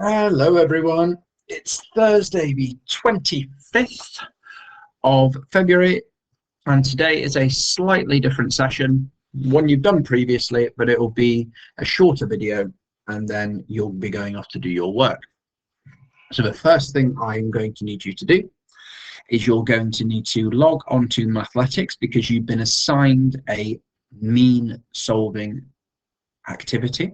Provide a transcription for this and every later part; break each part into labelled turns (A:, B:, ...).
A: Hello everyone, it's Thursday the 25th of February and today is a slightly different session, one you've done previously, but it will be a shorter video and then you'll be going off to do your work. So the first thing I'm going to need you to do is you're going to need to log on to Mathletics because you've been assigned a mean solving activity.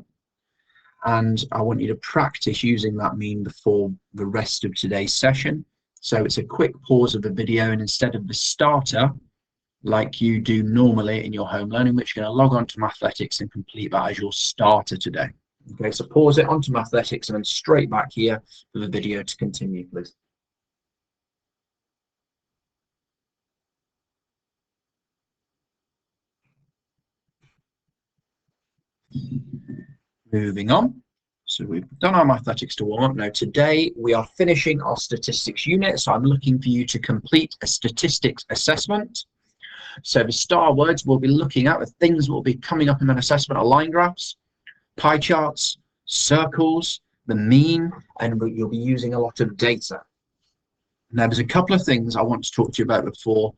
A: And I want you to practice using that mean before the rest of today's session. So it's a quick pause of the video, and instead of the starter, like you do normally in your home learning, which you're going to log on to Mathletics and complete that as your starter today. Okay, so pause it onto Mathletics and then straight back here for the video to continue, please. Moving on. So we've done our Mathletics to warm up. Now today we are finishing our statistics unit. So I'm looking for you to complete a statistics assessment. So the star words we'll be looking at, the things that will be coming up in that assessment are line graphs, pie charts, circles, the mean, and you'll be using a lot of data. Now there's a couple of things I want to talk to you about before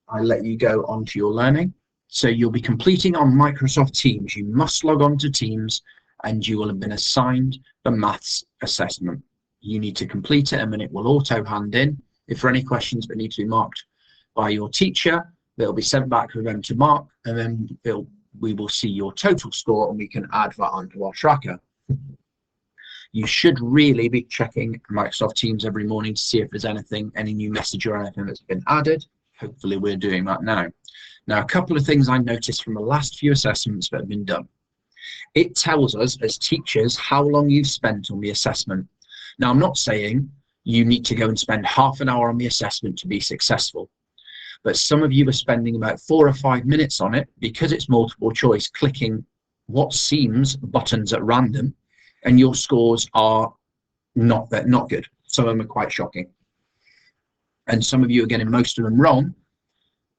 A: I let you go on to your learning. So you'll be completing on Microsoft Teams. You must log on to Teams and you will have been assigned the maths assessment. You need to complete it and then it will auto hand in. If there are any questions that need to be marked by your teacher, they'll be sent back for them to mark, and then we will see your total score and we can add that onto our tracker. You should really be checking Microsoft Teams every morning to see if there's any new message or anything that's been added. Hopefully we're doing that now. Now, a couple of things I noticed from the last few assessments that have been done. It tells us as teachers how long you've spent on the assessment. Now, I'm not saying you need to go and spend half an hour on the assessment to be successful, but some of you are spending about 4 or 5 minutes on it because it's multiple choice, clicking what seems buttons at random, and your scores are not good. Some of them are quite shocking. And some of you are getting most of them wrong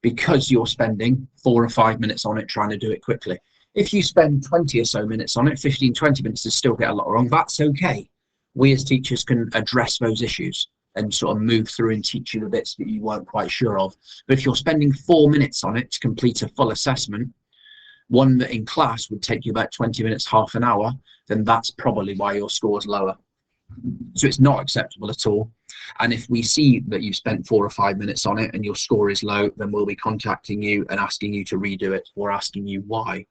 A: because you're spending 4 or 5 minutes on it trying to do it quickly. If you spend 20 or so minutes on it, 15, 20 minutes to still get a lot wrong, that's okay. We as teachers can address those issues and sort of move through and teach you the bits that you weren't quite sure of. But if you're spending 4 minutes on it to complete a full assessment, one that in class would take you about 20 minutes, half an hour, then that's probably why your score is lower. So it's not acceptable at all. And if we see that you've spent 4 or 5 minutes on it and your score is low, then we'll be contacting you and asking you to redo it, or asking you why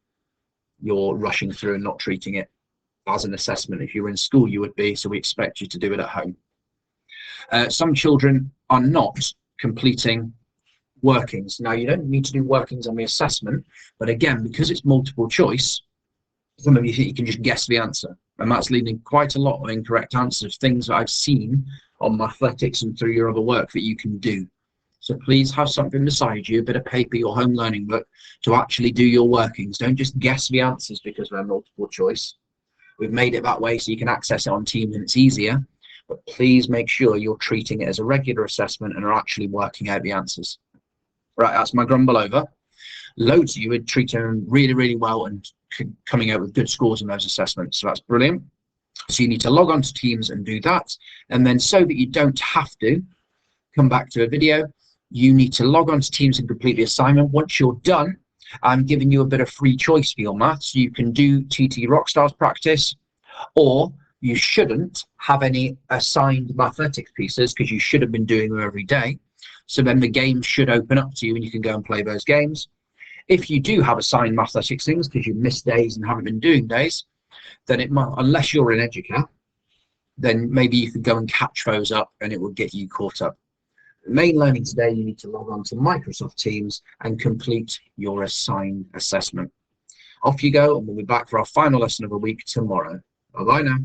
A: you're rushing through and not treating it as an assessment. If you were in school, you would be, so we expect you to do it at home. Some children are not completing workings. Now, you don't need to do workings on the assessment, but again, because it's multiple choice, some of you think you can just guess the answer, and that's leading quite a lot of incorrect answers, things that I've seen on Mathletics and through your other work that you can do. So please have something beside you, a bit of paper, your home learning book, to actually do your workings. Don't just guess the answers because they're multiple choice. We've made it that way so you can access it on Teams and it's easier, but please make sure you're treating it as a regular assessment and are actually working out the answers. Right, that's my grumble over. Loads of you would treat them really, really well and coming out with good scores in those assessments, so that's brilliant. So you need to log on to Teams and do that, and then so that you don't have to come back to a video, you need to log on to Teams and complete the assignment. Once you're done, I'm giving you a bit of free choice for your maths. You can do TT Rockstars practice, or you shouldn't have any assigned Mathletics pieces because you should have been doing them every day. So then the games should open up to you and you can go and play those games. If you do have assigned Mathletics things because you've missed days and haven't been doing days, then it might, unless you're in Educare, then maybe you could go and catch those up and it will get you caught up. The main learning today, you need to log on to Microsoft Teams and complete your assigned assessment. Off you go, and we'll be back for our final lesson of the week tomorrow. Bye-bye now.